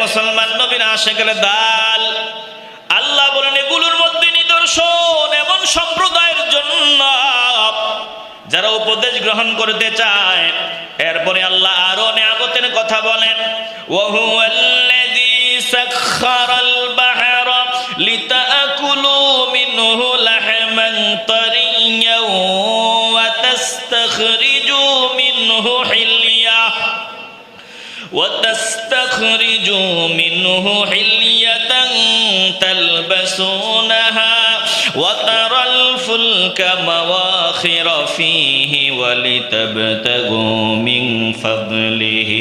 মুসলমান নবীর আশিকের দাল। আল্লাহ বলেন এগুলোর মধ্যে নিদর্শন এমন সম্প্রদায়ের জন্য যারা উপদেশ গ্রহণ করতে চায়। এরপরে আল্লাহ আরো নিয়ামতের কথা বলেন, ওয়াহুয়াল্লাযী সাখখারাল বাহরা লিতাকুলু মিনহু লাহমান তারিয়্যান ওয়া তাস্তাখরিজু মিনহু হিলয়া وتستخرجوا منه حلية تلبسونها وترى الفلك مواخر فيه ولتبتغوا من فضله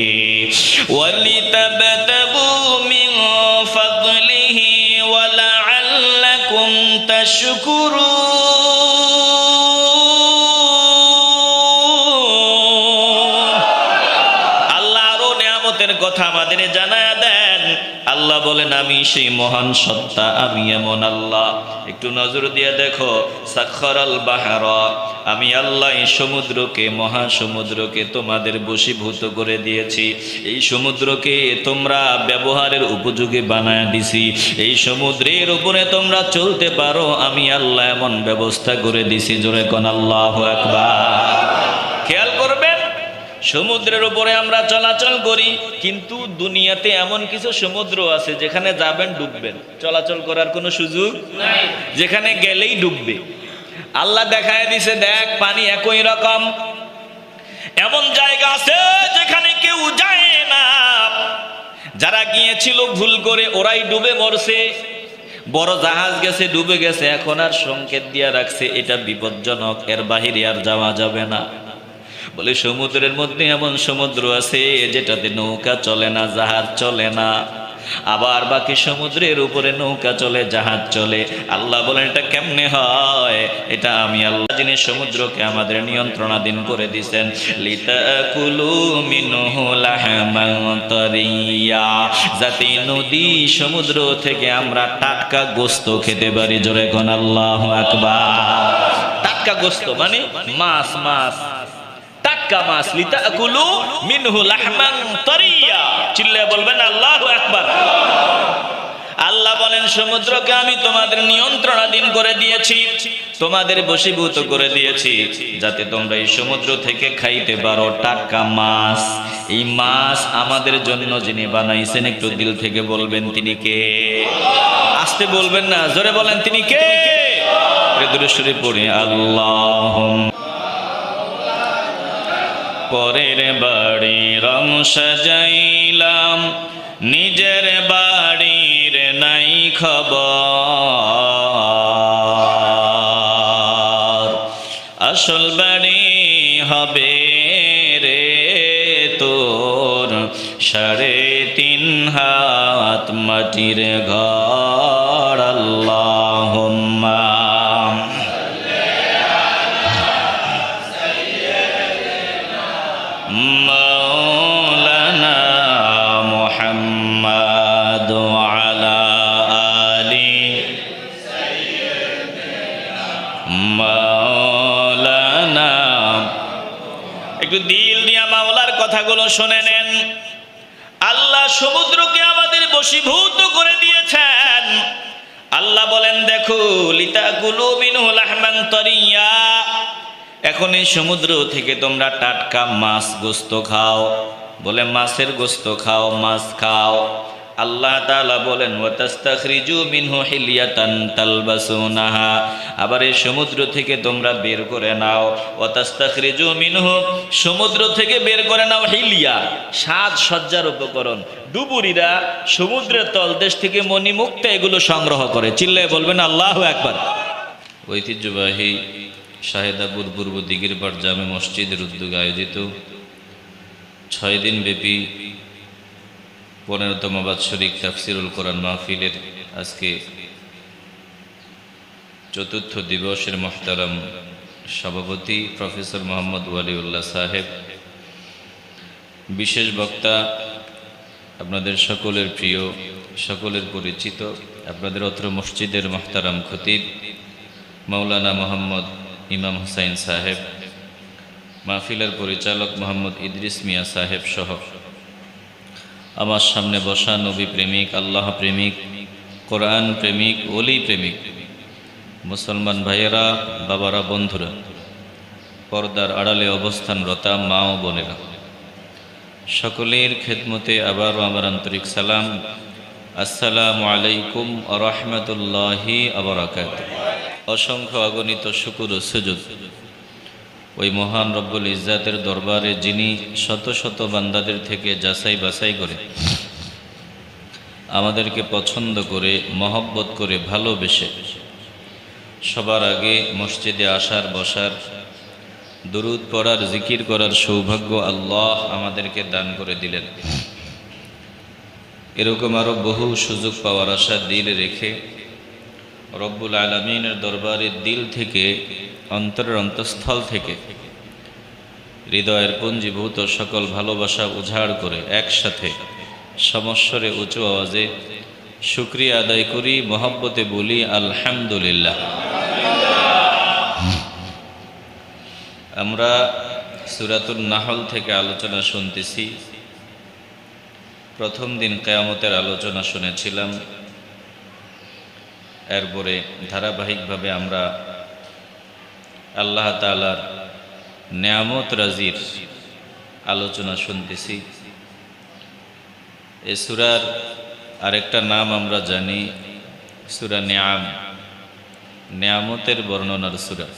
ولعلكم تشكرون। কথা আমাদের জানায়া দেন। আল্লাহ বলেন আমি সেই মহান সত্তা, আমি এমন আল্লাহ। একটু নজর দিয়ে দেখো, সাখখারাল বাহরা, আমি আল্লাহ এই সমুদ্রকে, মহাসমুদ্রকে তোমাদের বশীভূত করে দিয়েছি। এই সমুদ্রকে তোমরা ব্যবহারের উপযোগী বানায় দিছি। এই সমুদ্রের উপরে তোমরা চলতে পারো, আমি আল্লাহ এমন ব্যবস্থা করে দিছি। জোরে কোন আল্লাহু আকবার। খেয়াল করবেন, সমুদ্রের উপরে আমরা চলাচল করি, কিন্তু দুনিয়াতে এমন কিছু সমুদ্র আছে যেখানে যাবেন ডুববেন, চলাচল করার কোনো সুযোগ নাই, যেখানে গেলেই ডুববে। আল্লাহ দেখায় দিছে, দেখ পানি একই রকম। এমন জায়গা আছে যেখানে কেউ যায় না, যারা গিয়েছিল ভুল করে ওরাই ডুবে মরছে। বড় জাহাজ গেছে, ডুবে গেছে, এখন আর সংকেত দিয়া রাখছে এটা বিপজ্জনক, এর বাহিরে আর যাওয়া যাবে না। বলে সমুদ্রের মধ্যে এমন সমুদ্র আছে যেটাতে নৌকা চলে না, জাহাজ চলে না। আবার বাকি সমুদ্রের উপরে নৌকা চলে, জাহাজ চলে। আল্লাহ বলেন এটা কেমনে হয়? এটা আমি আল্লাহ যিনি সমুদ্রকে আমাদের নিয়ন্ত্রণাধীন করে দিয়েছেন। লিতাকুলু মিনহু লাহমান তারিয়্যা, যাতে নদী সমুদ্র থেকে আমরা টাটকা গোশত খেতে পারি। জোরে কোন আল্লাহু আকবার। টাটকা গোশত মানে মাছ, মাছ টাটকা মাছ। লিতাকুলু মিনহু লাহমান তারিয়্যা, চিল্লায়ে বলবেন আল্লাহু আকবার। আল্লাহ বলেন সমুদ্রকে আমি তোমাদের নিয়ন্ত্রণাধীন করে দিয়েছি, তোমাদের বশীভূত করে দিয়েছি, যাতে তোমরা এই সমুদ্র থেকে খাইতে পারো টাটকা মাছ। এই মাছ আমাদের জন্য যিনি বানাইছেন, একটু দিল থেকে বলবেন তিনি কে? আস্তে বলবেন না, জোরে বলেন তিনি কে? দুরূদ শরীফ পড়ি, আল্লাহুম্মা। পরের বাড়ি রং সাজাইলাম, নিজের বাড়ির নাই খবর। আসল বাড়ি হবে রে তোর 3.5 হাত মাটির ঘর। আল্লাহুম্মা মাওলানা মুহাম্মদ ওয়া আলা আলি মাওলানা। একটু দিল দিয়া মাওলার কথাগুলো শুনে নেন। আল্লাহ সমুদ্রকে আমাদের বশীভূত করে দিয়েছেন। আল্লাহ বলেন দেখো, লিতাকুলু মিনহু লাহমান তারিয়্যা, এখন এই সমুদ্র থেকে তোমরা টাটকা মাছ গোশত খাও। বলে মাছের গোশত খাও, মাছ খাও। আল্লাহ তাআলা বলেন ওয়াতাস্তাখরিজু মিনহু হিলিয়াতান তালবাসুনাহা, আবার এই সমুদ্র থেকে তোমরা বের করে নাও। ওয়াতাস্তাখরিজু মিনহু, সমুদ্র থেকে বের করে নাও হিলিয়া, সাজসজ্জার উপকরণ। ডুবুরিরা সমুদ্রের তলদেশ থেকে মণিমুক্তা এগুলো সংগ্রহ করে। চিল্লায় বলবেন আল্লাহু আকবার। ঐতিহ্যবাহী শাহেদাপুর পূর্ব দিঘিরপাড় জামে মসজিদের উদ্যোগে আয়োজিত 6 দিন ব্যাপী 15তম বাৎসরিক তাফসিরুল কোরআন মাহফিলের আজকে 4র্থ দিবসের মোহতারাম সভাপতি প্রফেসর মোহাম্মদ ওয়ালিউল্লাহ সাহেব, বিশেষ বক্তা আপনাদের সকলের প্রিয়, সকলের পরিচিত, আপনাদের অত্র মসজিদের মোহতারাম খতিব মাওলানা মোহাম্মদ ইমাম হুসাইন সাহেব, মাহফিলের পরিচালক মোহাম্মদ ইদ্রিস মিয়া সাহেব সহ আমার সামনে বসা নবী প্রেমিক, আল্লাহ প্রেমিক, কোরআন প্রেমিক, ওলি প্রেমিক মুসলমান ভাইয়েরা, বাবারা, বন্ধুরা, পর্দার আড়ালে অবস্থানরতা মা ও বোনেরা, সকলের খেদমতে আবারও আমার আন্তরিক সালাম। আসসালামু আলাইকুম ওয়া রাহমাতুল্লাহি ওয়া বারাকাতুহু। অসংখ্য অগণিত শুকর ও সুজুদ ওই মহান রব্বুল ইজ্জাতের দরবারে, যিনি শত শত বান্দাদের থেকে যাচাই বাছাই করে আমাদেরকে পছন্দ করে, মহব্বত করে, ভালোবেসে সবার আগে মসজিদে আসার, বসার, দুরূদ পড়ার, জিকির করার সৌভাগ্য আল্লাহ আমাদেরকে দান করে দিলেন। এরকম আরও বহু সুযোগ পাওয়ার আশা দিল রেখে রব্বুল আলামিনের দরবারে দিল থেকে, অন্তরের অন্তঃস্থল থেকে, হৃদয়ের পুঞ্জীভূত সকল ভালোবাসা উজাড় করে একসাথে সমস্বরে উঁচু আওয়াজে শুকরিয়া আদায় করি, মহব্বতে বলি আলহামদুলিল্লাহ। আমরা সূরাতুন নাহল থেকে আলোচনা শুনতেছি। প্রথম দিন কিয়ামতের আলোচনা শুনেছিলাম, এরপরে ধারাবাহিকভাবে আমরা আল্লাহ তাআলার নেয়ামত রাজির আলোচনা শুনতেছি। এই সূরার আরেকটা নাম আমরা জানি, সূরা নিয়াম, নেয়ামতের বর্ণনার সূরা।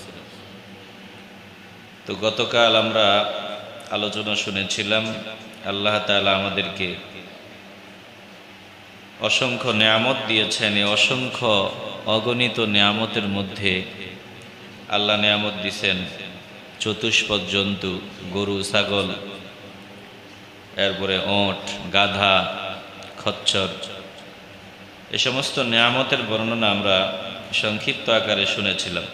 তো গতকাল আমরা আলোচনা শুনেছিলাম আল্লাহ তাআলা আমাদেরকে অসংখ্য নেয়ামত দিয়েছেন। এই অসংখ্য অগণিত নেয়ামতের মধ্যে আল্লাহ নেয়ামত দিয়েছেন চতুষ্পদ জন্তু, গরু, ছাগল, এরপরে ওট, গাধা, খচ্চর। এ সমস্ত নেয়ামতের বর্ণনা আমরা সংক্ষিপ্ত আকারে শুনেছিলাম।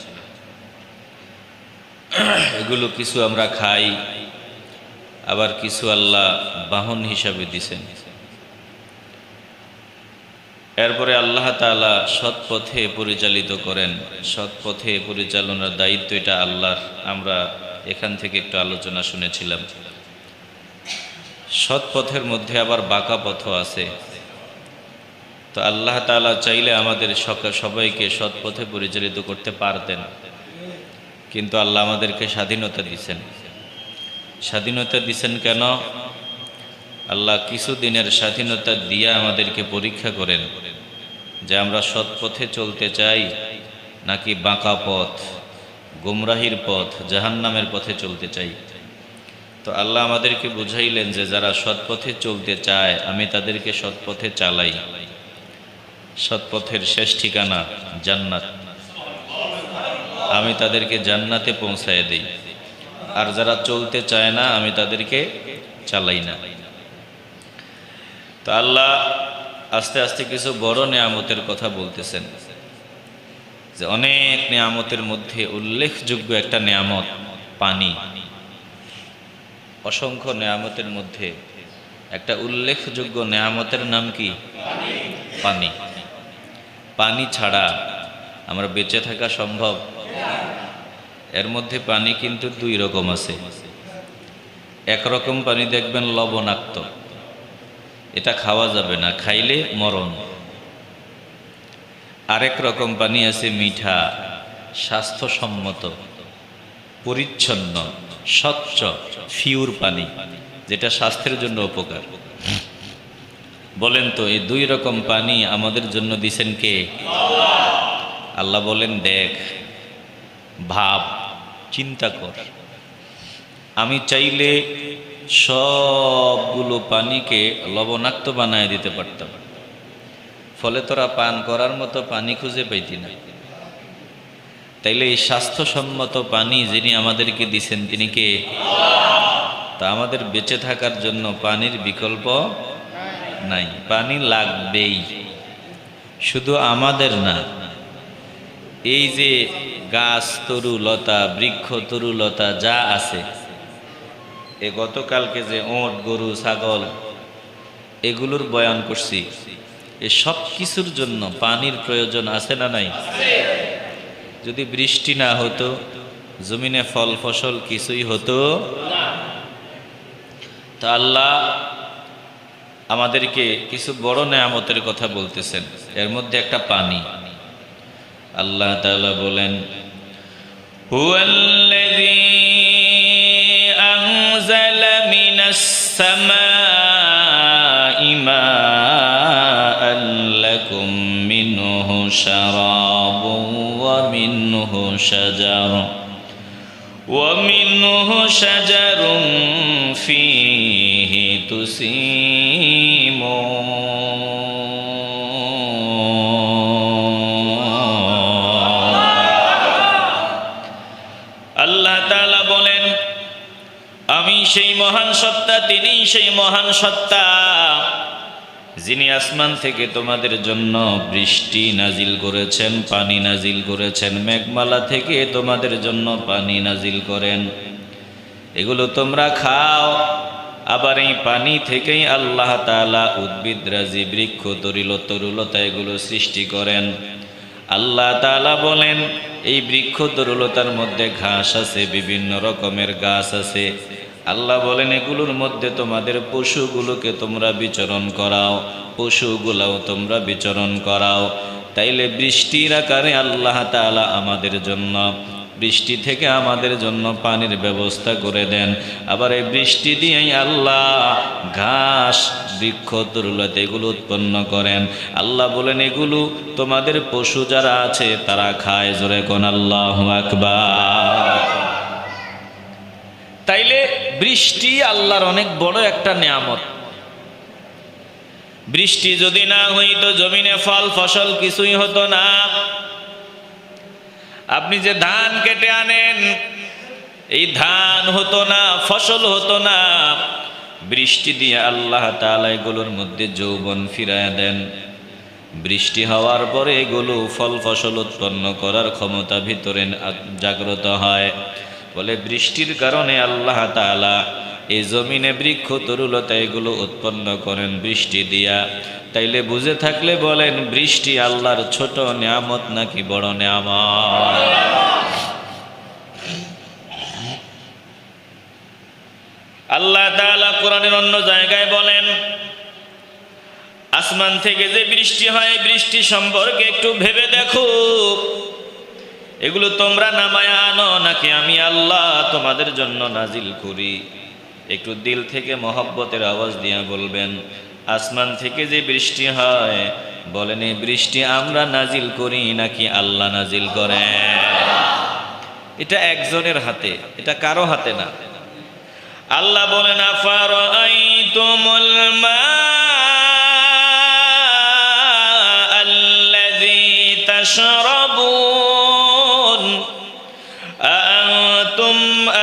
এগুলো কিছু আমরা খাই, আবার কিছু আল্লাহ বাহন হিসাবে দিছেন। এরপরে আল্লাহ তাআলা সৎ পথে পরিচালিত করেন। সৎ পথে পরিচালনার দায়িত্ব এটা আল্লাহর। আমরা এখান থেকে একটু আলোচনা শুনেছিলাম। সৎ পথের মধ্যে আবার বাঁকা পথও আছে। তো আল্লাহ তাআলা চাইলে আমাদের সবাইকে সৎ পথে পরিচালিত করতে পারতেন, কিন্তু আল্লাহ আমাদেরকে স্বাধীনতা দিছেন। স্বাধীনতা দিছেন কেন? আল্লাহ কিছু দিনের স্বাধীনতা দিয়ে আমাদেরকে পরীক্ষা করেন যে আমরা সৎ পথে চলতে চাই নাকি বাঁকা পথ, গুমরাহির পথ, জাহান্নামের পথে চলতে চাই। তো আল্লাহ আমাদেরকে বুঝাইলেন যে যারা সৎ পথে চলতে চায় আমি তাদেরকে সৎ পথে চালাই। সৎ পথের শেষ ঠিকানা জান্নাত, আমি তাদেরকে জান্নাতে পৌঁছায় দিই। আর যারা চলতে চায় না আমি তাদেরকে চালাই না। তো আল্লাহ আস্তে আস্তে কিছু বড় নেয়ামতের কথা বলতেছেন, যে অনেক নেয়ামতের মধ্যে উল্লেখযোগ্য একটা নেয়ামত পানি। অসংখ্য নেয়ামতের মধ্যে একটা উল্লেখযোগ্য নেয়ামতের নাম কি? পানি। পানি ছাড়া আমরা বেঁচে থাকা সম্ভব? এর মধ্যে পানি কিন্তু দুই রকম আছে। একরকম পানি দেখবেন লবণাক্ত, এটা খাওয়া যাবে না, খাইলে মরণ। আরেক রকম পানি আছে মিঠা, স্বাস্থ্যসম্মত, পরিচ্ছন্ন, স্বচ্ছ, পিওর পানি, যেটা স্বাস্থ্যের জন্য উপকার। বলেন তো এই দুই রকম পানি আমাদের জন্য দিছেন কে? আল্লাহ বলেন, দেখ, ভাব, চিন্তা কর, আমি চাইলে সবগুলো পানিকে লবণাক্ত বানায় দিতে পারতাম, ফলে তোরা পান করার মতো পানি খুঁজে পাইতি না। তাইলে এই স্বাস্থ্যসম্মত পানি যিনি আমাদেরকে দিছেন তিনি কে? তা আমাদের বেঁচে থাকার জন্য পানির বিকল্প নাই, পানি লাগবেই। শুধু আমাদের না, এই যে গাছ, তরু লতা, বৃক্ষ, তরু লতা যা আছে, এ গতকালকে যে ওট, গরু, ছাগল এগুলোর বয়ান করছি, এ সব কিছুর জন্য পানির প্রয়োজন আছে না নাই? যদি বৃষ্টি না হতো, জমিনে ফল ফসল কিছুই হতো। তা আল্লাহ আমাদেরকে কিছু বড় নেয়ামতের কথা বলতেছেন, এর মধ্যে একটা পানি। আল্লাহ তাআলা বলেন, হুয়াল্লাযী আনজালা মিনাস সামাই মাআন লাকুম মিনহু শারাবুন ومنه شجر فيه تسيمون। আল্লাহ তাআলা বলেন, আমি সেই মহান সত্তা, তিনি সেই মহান সত্তা যিনি আসমান থেকে তোমাদের জন্য বৃষ্টি নাজিল করেছেন, পানি নাজিল করেছেন, মেঘমালা থেকে তোমাদের জন্য পানি নাজিল করেন, এগুলো তোমরা খাও। আবার এই পানি থেকেই আল্লাহ তাআলা উদ্ভিদ রাজি, বৃক্ষ, তরুলতা এগুলো সৃষ্টি করেন। আল্লাহ তাআলা বলেন, এই বৃক্ষ তরুলতার মধ্যে ঘাস আছে, বিভিন্ন রকমের গাছ আছে। আল্লাহ বলেন, এগুলোর মধ্যে তোমাদের পশুগুলোকে তোমরা বিচরণ করাও, পশুগুলাও তোমরা বিচরণ করাও। তাইলে বৃষ্টির আকারে আল্লাহ তাআলা আমাদের জন্য, বৃষ্টি থেকে আমাদের জন্য পানির ব্যবস্থা করে দেন। আবার এই বৃষ্টি দিয়েই আল্লাহ ঘাস, বৃক্ষ, তরুলতা এগুলো উৎপন্ন করেন। আল্লাহ বলেন, এগুলো তোমাদের পশু যারা আছে তারা খায়। জোরে কোন আল্লাহু আকবার। তাইলে বৃষ্টি আল্লাহর অনেক বড় একটা নেয়ামত। বৃষ্টি যদি না হইতো জমিনে ফল ফসল কিছুই হতো না। আপনি যে ধান কেটে আনেন, এই ধান হতো না, ফসল হতো না। বৃষ্টি দিয়ে আল্লাহ তাআলা এগুলোর মধ্যে যৌবন ফিরায় দেন। বৃষ্টি হওয়ার পরে এগুলো ফল ফসল উৎপন্ন করার ক্ষমতা ভিতরে জাগ্রত হয়। বলে বৃষ্টির কারণে আল্লাহ তাআলা এই জমিনে বৃক্ষ তরুলতা এগুলো উৎপন্ন করেন বৃষ্টি দিয়া। তাইলে বুঝে থাকলে বলেন, বৃষ্টি আল্লাহর ছোট নিয়ামত নাকি বড় নিয়ামত? আল্লাহ তাআলা কোরআনের অন্য জায়গায় বলেন, আসমান থেকে যে বৃষ্টি হয়, বৃষ্টি সম্পর্কে একটু ভেবে দেখো। এগুলো তোমরা নামায়া আনো নাকি আমি আল্লাহ তোমাদের জন্য নাজিল করি? একটু দিল থেকে মহব্বতের আওয়াজ দিয়া বলবেন, আসমান থেকে যে বৃষ্টি হয়, বলেন এই বৃষ্টি আমরা নাজিল করি নাকি আল্লাহ নাজিল করেন? এটা একজনের হাতে, এটা কারো হাতে না। আল্লাহ বলেন, আফারাআইতুমুল মাআল্লাযী তাশরাবুন আআনতুম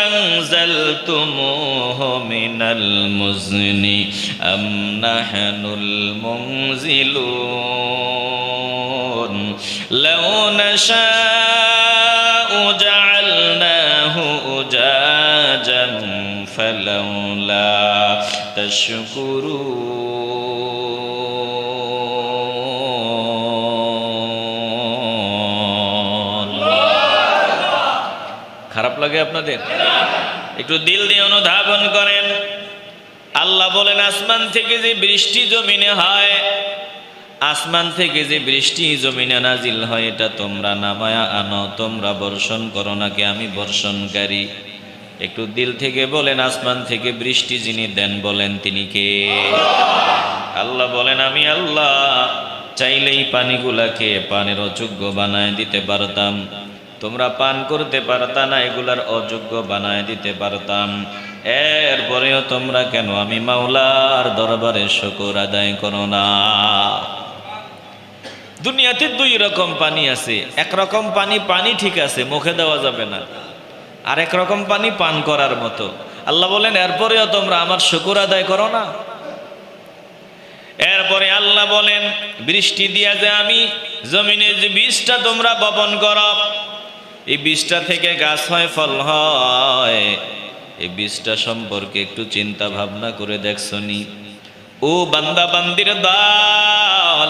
আনজালতুমুহু মিনাল মুজনি আম নাহনুল মুনজিলুন লাউ নাশাউ জাআলনাহু উজাজান ফালাউলা তাশকুরুন। খারাপ লাগে আপনাদের? একটু দিল দিয়ে অনুধাবন করেন। আল্লাহ বলেন, আসমান থেকে যে বৃষ্টি জমিনে হয়, আসমান থেকে যে বৃষ্টি জমিনে নাজিল হয়, এটা তোমরা নামায়া আনো, তোমরা বর্ষণ করো নাকি আমি বর্ষণকারী? একটু দিল থেকে বলেন, আসমান থেকে বৃষ্টি যিনি দেন বলেন তিনি কে? আল্লাহ বলেন, আমি আল্লাহ চাইলেই পানিগুলাকে পানের অযোগ্য বানায় দিতে পারতাম, তোমরা পান করতে পারতা না, এগুলার অযোগ্য বানায় দিতে পারতাম। এরপরেও তোমরা কেন আমি মাওলার দরবারে শুকর আদায় করো না? দুনিয়াতে দুই রকম পানি আছে। একরকম পানি, পানি ঠিক আছে, মুখে দেওয়া যাবে না। আর এক রকম পানি পান করার মতো। আল্লাহ বলেন, এরপরেও তোমরা আমার শুকর আদায় করো না? এরপরে আল্লাহ বলেন, বৃষ্টি দিয়া যে আমি জমিনে যে বীজটা তোমরা বপন করো, এই বীজটা থেকে গাছ হয়, ফল হয়, এই বীজটা সম্পর্কে একটু চিন্তা ভাবনা করে দেখছনি? ও বান্দা বান্দির দল,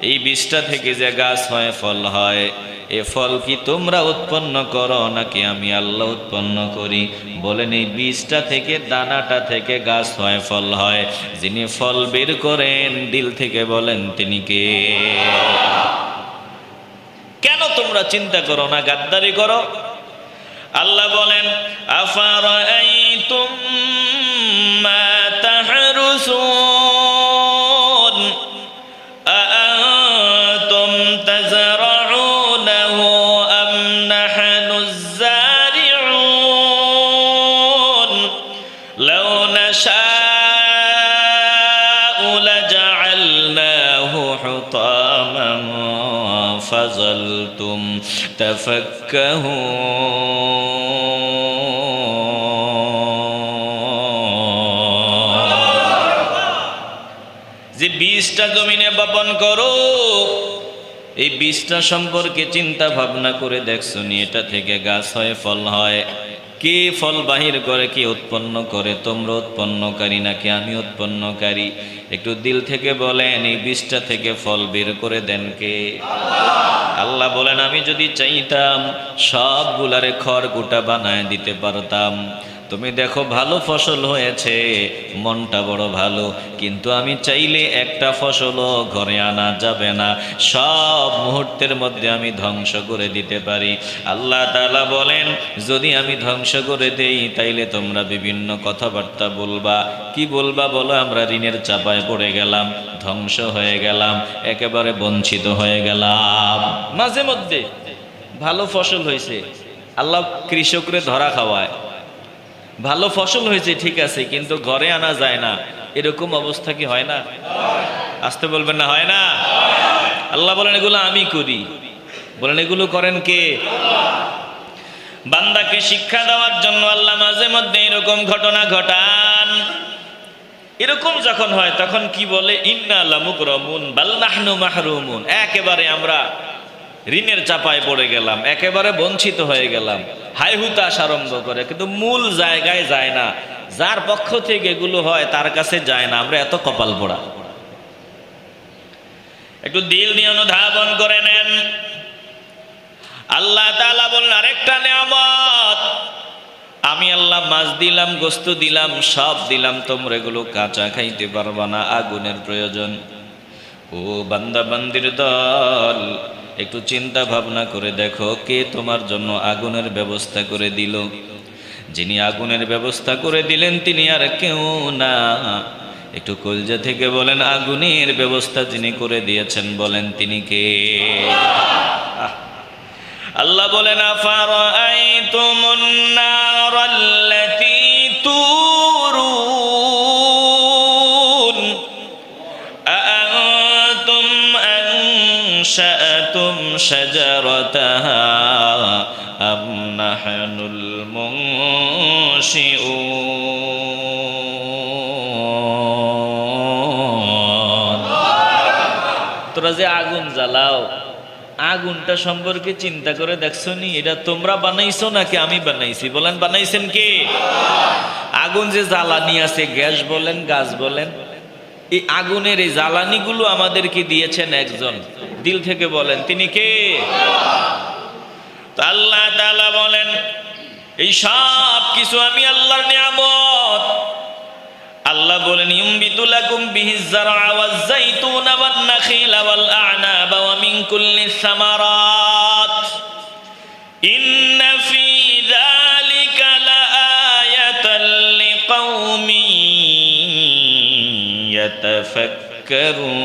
এই বীজটা থেকে যে গাছ হয়, ফল হয়, এ ফল কি তোমরা উৎপন্ন করো নাকি আমি আল্লাহ উৎপন্ন করি? বলেন এই বীজটা থেকে, দানাটা থেকে গাছ হয়, ফল হয়। যিনি ফল বের করেন দিল থেকে, বলেন তিনি কে? কেন তোমরা চিন্তা করো না, গাদ্দারি করো? আল্লাহ বলেন আফারাআইতুম মা তাহরুসুন আআনতুম তাযরাউনাহু আম নাহনুজ যারিউন লাউ নাশাউ লাজআলনাহু হুতামান ফাযালতুম তাফাক্কাহুন। যে বীজটা জমিনে বপন করো, এই বীজটা সম্পর্কে চিন্তা ভাবনা করে দেখছো নি? এটা থেকে গাছ হয়, ফল হয়। কে ফল বাহির করে, কে উৎপন্ন করে? তোমরা উৎপন্নকারী নাকি আমি উৎপন্নকারী? একটু দিল থেকে বলেন, এই বীজটা থেকে ফল বের করে দেন কে? আল্লাহ বলেন আমি যদি চাইতাম সবগুলারে খড়কুটা বানায় দিতে পারতাম। তুমি দেখো ভালো ফসল হয়েছে, মনটা বড় ভালো, কিন্তু আমি চাইলে একটা ফসলও ঘরে আনা যাবে না, সব মুহূর্তের মধ্যে আমি ধ্বংস করে দিতে পারি। আল্লাহ তাআলা বলেন যদি আমি ধ্বংস করে দেই তাইলে তোমরা বিভিন্ন কথাবার্তা বলবা। কি বলবা বলো? আমরা ঋণের চাপায় পড়ে গেলাম, ধ্বংস হয়ে গেলাম, একেবারে বঞ্চিত হয়ে গেলাম। মাঝে মধ্যে ভালো ফসল হয়েছে, আল্লাহ কৃষকরে ধরা খাওয়ায়। ভালো ফসল হয়েছে ঠিক আছে, কিন্তু ঘরে আনা যায় না, এরকম অবস্থা কি হয় না? আসতে বলবেন না, হয় না? আল্লাহ বলেন এগুলো আমি করি। বলেন এগুলো করেন কে? বান্দাকে শিক্ষা দেওয়ার জন্য আল্লাহ মাঝে মধ্যে এরকম ঘটনা ঘটান। এরকম যখন হয় তখন কি বলে? ইন্না লামুকরামুন বাল নাহনু মাহরুমুন। একেবারে আমরা ঋণের চাপায় পড়ে গেলাম, একেবারে বঞ্চিত হয়ে গেলাম, হাই হুতাশ আরম্ভ করে, কিন্তু মূল জায়গায় যায় না। যার পক্ষ থেকে এগুলো হয় তার কাছে যায় না। আমরা এত কপাল পোড়া। একটু দিল নিয়ে অনুধাবন করে নেন। আল্লাহ তাআলা বলেন আরেকটা নিয়ামত, আমি আল্লাহ মাছ দিলাম, গোস্ত দিলাম, সব দিলাম, তোমরা এগুলো কাঁচা খাইতে পারবা না, আগুনের প্রয়োজন। ও বান্দা বান্দির দল, একটু চিন্তা ভাবনা করে দেখো কে তোমার জন্য আগুনের ব্যবস্থা করে দিল? যিনি আগুনের ব্যবস্থা করে দিলেন তিনি আর কেউ না। একটু কলজা থেকে বলেন আগুনের ব্যবস্থা যিনি করে দিয়েছেন বলেন তিনি কে? আল্লাহ বলেন আফারাআইতুমুন নারাল্লাতী তুরুন আআনতুম আনশাআতুম শাজারাতাহা আম নাহনুল মুনশিউন। তোরা যে আগুন জ্বালাও, আগুনটা সম্পর্কে চিন্তা করে দেখছো নি? এটা তোমরা বানাইছো নাকি আমি বানাইছি? বলেন বানাইছেন কে? আগুন যে জ্বালানি আছে, গ্যাস বলেন, গাছ বলেন, এই আগুনের এই জ্বালানিগুলো আমাদেরকে দিয়েছেন একজন। দিল থেকে বলেন তিনি কে? তো আল্লাহ তাআলা বলেন এই সব কিছু আমি আল্লাহর নিয়ামত। আল্লাহ বলেন ইউমবিতু লাকুম বিহিজ যারআ ওয়াজ যাইতুনা ওয়ান নাখিলা ওয়াল আ'নাবা ওয়া মিন কুল্লিস সামারাত ইন্না ফী যালিকা লাআয়াতান লিকাউমিন ইয়াতাফাক্কারুন।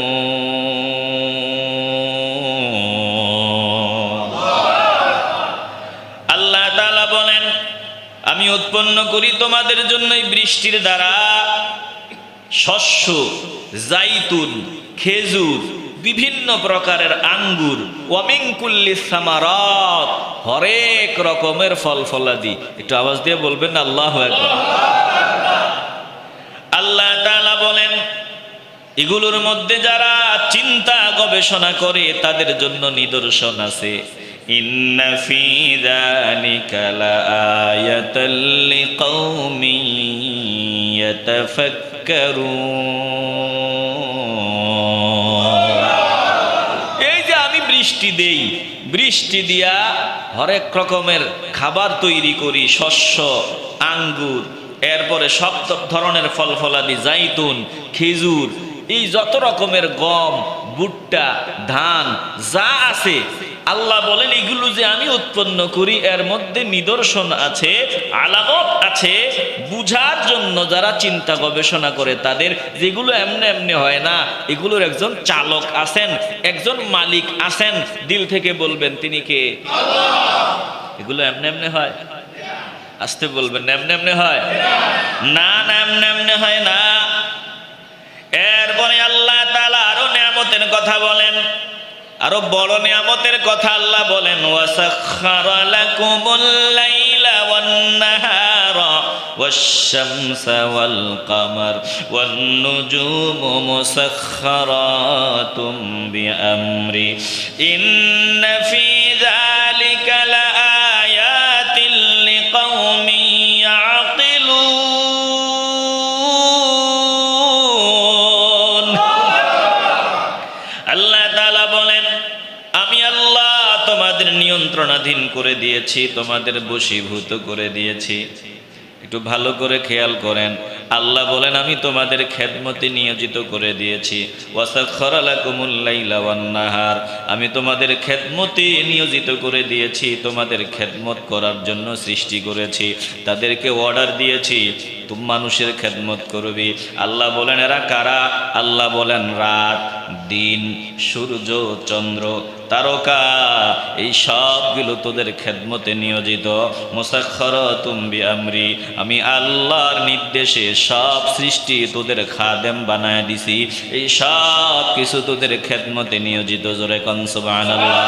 আল্লাহ তাআলা বলেন আমি উৎপন্ন করি তোমাদের জন্য এই বৃষ্টির দ্বারা শস্য, জাইতুন, খেজুর, বিভিন্ন প্রকারের আঙ্গুর, ওয়া মিন কুল্লিস সামারাত, হরেক রকমের ফল ফলাদি। একটু আওয়াজ দিয়ে বলবেন আল্লাহু আকবার। আল্লাহ তাআলা বলেন এগুলোর মধ্যে যারা চিন্তা গবেষণা করে তাদের জন্য নিদর্শন আছে। ইন্না ফী যালিকা লাআয়াতাল লিকাউমিন ইয়াতাফাক্কারুন। বৃষ্টি দেই, বৃষ্টি দিয়া হরেক রকমের খাবার তৈরি করি, শস্য, আঙ্গুর, এরপরে সব ধরনের ফল ফলাদি, জাইতুন, খেজুর, এই যত রকমের গম, ভুট্টা, ধান যা আছে, আল্লাহ বলেন এগুলো যে আমি উৎপন্ন করি এর মধ্যে নিদর্শন আছে, আলামত আছে, বুঝার জন্য যারা চিন্তা গবেষণা করে তাদের, যেগুলো এমনি এমনি হয় না, এগুলোর একজন চালক আছেন, একজন মালিক আছেন। দিল থেকে বলবেন তিনি কে? এগুলো এমনি এমনি হয়? আসতে বলবেন, এমনি এমনি হয় না? না, এমনি এমনি হয় না। এরপরে আল্লাহ তাআলা আরো নিয়ামতের কথা বলেন, আরো বড় নিয়ামতের কথা আল্লাহ বলেন, ওয়াসাখখারা লাকুমুল লাইলা ওয়ান নাহারা ওয়াশ-শামসা ওয়াল কামার ওয়ান নুজুমু মুসাখখারাতুম বিআমরি ইন্না ফি যালিকা লাআয়াতিন লিকাউমিন ইয়াকিলুন। আল্লাহ তাআলা বলেন আমি আল্লাহ তোমাদের নিয়ন্ত্রণাধীন করে দিয়েছি, তোমাদের বশীভূত করে দিয়েছি। একটু ভালো করে খেয়াল করেন, আল্লাহ বলেন আমি তোমাদের খেদমতে নিয়োজিত করে দিয়েছি। ওয়াসাখখারা লাকুমুল লাইলা ওয়ান নাহার, আমি তোমাদের খেদমতে নিয়োজিত করে দিয়েছি, তোমাদের খেদমত করার জন্য সৃষ্টি করেছি, তাদেরকে অর্ডার দিয়েছি তুমি মানুষের খেদমত করবি। আল্লাহ বলেন এরা কারা? আল্লাহ বলেন রাত, দিন, সূর্য, চন্দ্র, তারকা, এই সবগুলো তোদের খেদমতে নিয়োজিত। মুসাখখারাতুম বিআমরি, আমি আল্লাহর নির্দেশে সব সৃষ্টি তোদের খাদেম বানায় দিছি, এই সব কিছু তোদের খেদমতে নিয়োজিত। জোরে কোন সুবহানাল্লাহ।